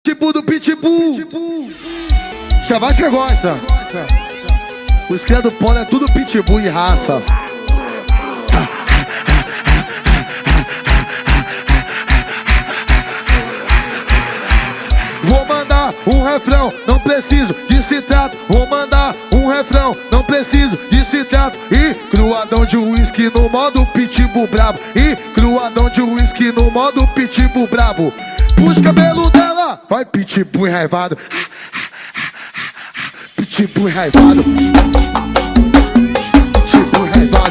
Tipo do Pitbull. Chavaz que gosta. Os cria do Polo é tudo Pitbull e raça. Vou mandar um refrão, não preciso de citrato. Vou mandar um refrão, não preciso de citrato. E cruadão de uísque no modo Pitbull brabo. E cruadão de uísque no modo Pitbull brabo. Puxa o cabelo dela, vai Pitbull enraivado. Pitbull enraivado. Pitbull enraivado.